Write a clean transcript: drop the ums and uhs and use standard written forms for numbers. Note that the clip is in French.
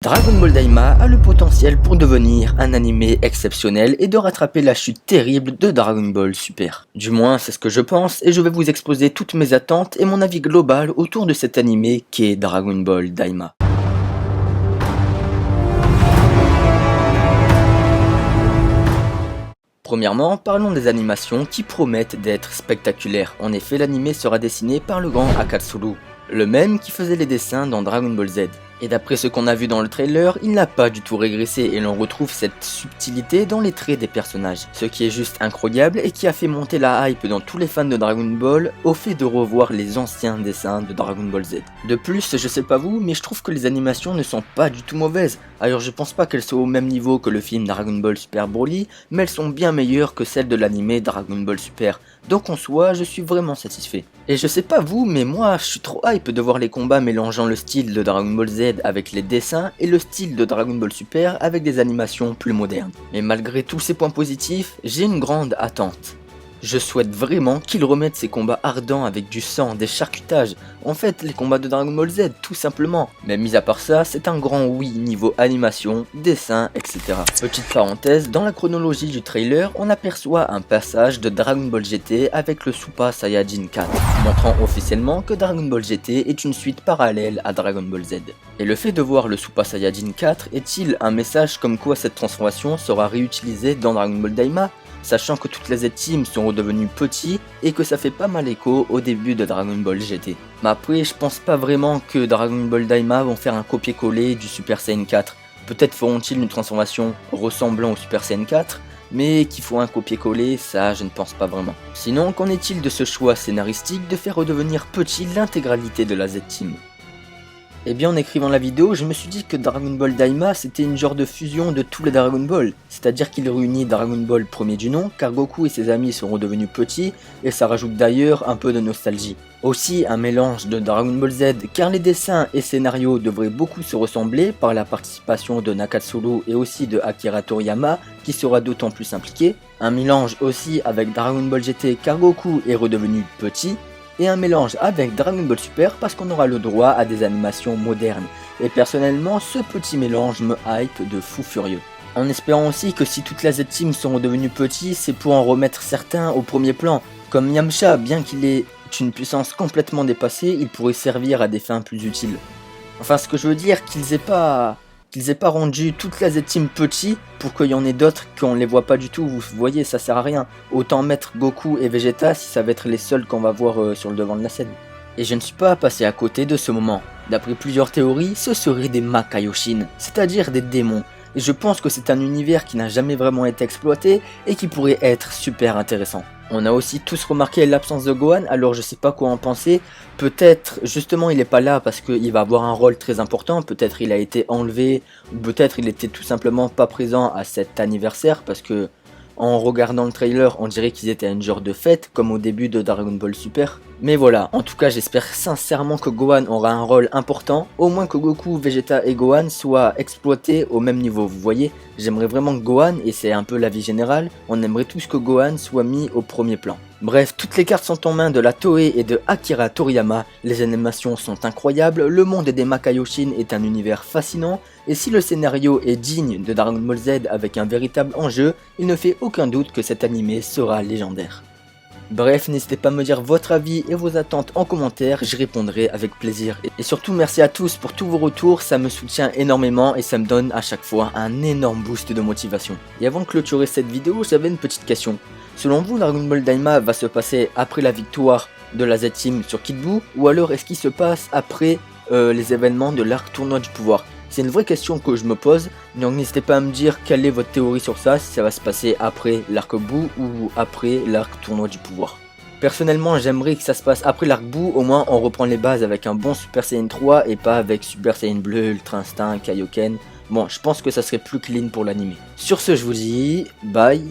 Dragon Ball Daima a le potentiel pour devenir un animé exceptionnel et de rattraper la chute terrible de Dragon Ball Super. Du moins, c'est ce que je pense et je vais vous exposer toutes mes attentes et mon avis global autour de cet animé qu'est Dragon Ball Daima. Premièrement, parlons des animations qui promettent d'être spectaculaires. En effet, l'animé sera dessiné par le grand Akatsuru, le même qui faisait les dessins dans Dragon Ball Z. Et d'après ce qu'on a vu dans le trailer, il n'a pas du tout régressé et l'on retrouve cette subtilité dans les traits des personnages. Ce qui est juste incroyable et qui a fait monter la hype dans tous les fans de Dragon Ball au fait de revoir les anciens dessins de Dragon Ball Z. De plus, je sais pas vous, mais je trouve que les animations ne sont pas du tout mauvaises. Alors je pense pas qu'elles soient au même niveau que le film Dragon Ball Super Broly, mais elles sont bien meilleures que celles de l'animé Dragon Ball Super. Donc en soi, je suis vraiment satisfait. Et je sais pas vous, mais moi, je suis trop hype de voir les combats mélangeant le style de Dragon Ball Z avec les dessins et le style de Dragon Ball Super avec des animations plus modernes. Mais malgré tous ces points positifs, j'ai une grande attente. Je souhaite vraiment qu'ils remettent ces combats ardents avec du sang, des charcutages, en fait les combats de Dragon Ball Z tout simplement. Mais mis à part ça, c'est un grand oui niveau animation, dessin, etc. Petite parenthèse, dans la chronologie du trailer, on aperçoit un passage de Dragon Ball GT avec le Super Saiyajin 4, montrant officiellement que Dragon Ball GT est une suite parallèle à Dragon Ball Z. Et le fait de voir le Super Saiyajin 4 est-il un message comme quoi cette transformation sera réutilisée dans Dragon Ball Daima, sachant que toutes les Z-Teams sont redevenus petits et que ça fait pas mal écho au début de Dragon Ball GT. Mais après, je pense pas vraiment que Dragon Ball Daima vont faire un copier-coller du Super Saiyan 4. Peut-être feront-ils une transformation ressemblant au Super Saiyan 4, mais qu'il faut un copier-coller, ça je ne pense pas vraiment. Sinon, qu'en est-il de ce choix scénaristique de faire redevenir petit l'intégralité de la Z-Team ? Eh bien en écrivant la vidéo, je me suis dit que Dragon Ball Daima c'était une genre de fusion de tous les Dragon Ball, c'est-à-dire qu'il réunit Dragon Ball premier du nom, car Goku et ses amis seront devenus petits, et ça rajoute d'ailleurs un peu de nostalgie. Aussi un mélange de Dragon Ball Z, car les dessins et scénarios devraient beaucoup se ressembler par la participation de Nakatsuru et aussi de Akira Toriyama, qui sera d'autant plus impliqué. Un mélange aussi avec Dragon Ball GT, car Goku est redevenu petit, et un mélange avec Dragon Ball Super parce qu'on aura le droit à des animations modernes. Et personnellement, ce petit mélange me hype de fou furieux. En espérant aussi que si toutes les Z-Teams sont redevenus petits, c'est pour en remettre certains au premier plan. Comme Yamcha, bien qu'il ait une puissance complètement dépassée, il pourrait servir à des fins plus utiles. Enfin, ce que je veux dire, qu'ils aient pas rendu toute la Z-Team petit pour qu'il y en ait d'autres qu'on les voit pas du tout. Vous voyez, ça sert à rien. Autant mettre Goku et Vegeta si ça va être les seuls qu'on va voir sur le devant de la scène. Et je ne suis pas passé à côté de ce moment. D'après plusieurs théories, ce seraient des Makaioshin, c'est-à-dire des démons. Et je pense que c'est un univers qui n'a jamais vraiment été exploité et qui pourrait être super intéressant. On a aussi tous remarqué l'absence de Gohan, alors je sais pas quoi en penser. Peut-être justement il est pas là parce qu'il va avoir un rôle très important, peut-être il a été enlevé, ou peut-être il était tout simplement pas présent à cet anniversaire parce que en regardant le trailer on dirait qu'ils étaient à une genre de fête comme au début de Dragon Ball Super. Mais voilà, en tout cas j'espère sincèrement que Gohan aura un rôle important, au moins que Goku, Vegeta et Gohan soient exploités au même niveau, vous voyez. J'aimerais vraiment que Gohan, et c'est un peu l'avis général, on aimerait tous que Gohan soit mis au premier plan. Bref, toutes les cartes sont en main de la Toei et de Akira Toriyama, les animations sont incroyables, le monde des Makaioshin est un univers fascinant, et si le scénario est digne de Dragon Ball Z avec un véritable enjeu, il ne fait aucun doute que cet animé sera légendaire. Bref, n'hésitez pas à me dire votre avis et vos attentes en commentaire, j'y répondrai avec plaisir. Et surtout merci à tous pour tous vos retours, ça me soutient énormément et ça me donne à chaque fois un énorme boost de motivation. Et avant de clôturer cette vidéo, j'avais une petite question. Selon vous, Dragon Ball Daima va se passer après la victoire de la Z-Team sur Kid Buu, ou alors est-ce qu'il se passe après les événements de l'arc tournoi du pouvoir? C'est une vraie question que je me pose, donc n'hésitez pas à me dire quelle est votre théorie sur ça, si ça va se passer après l'arc Buu ou après l'arc tournoi du pouvoir. Personnellement j'aimerais que ça se passe après l'arc Buu, au moins on reprend les bases avec un bon Super Saiyan 3 et pas avec Super Saiyan Bleu, Ultra Instinct, Kaioken. Bon, je pense que ça serait plus clean pour l'anime. Sur ce je vous dis bye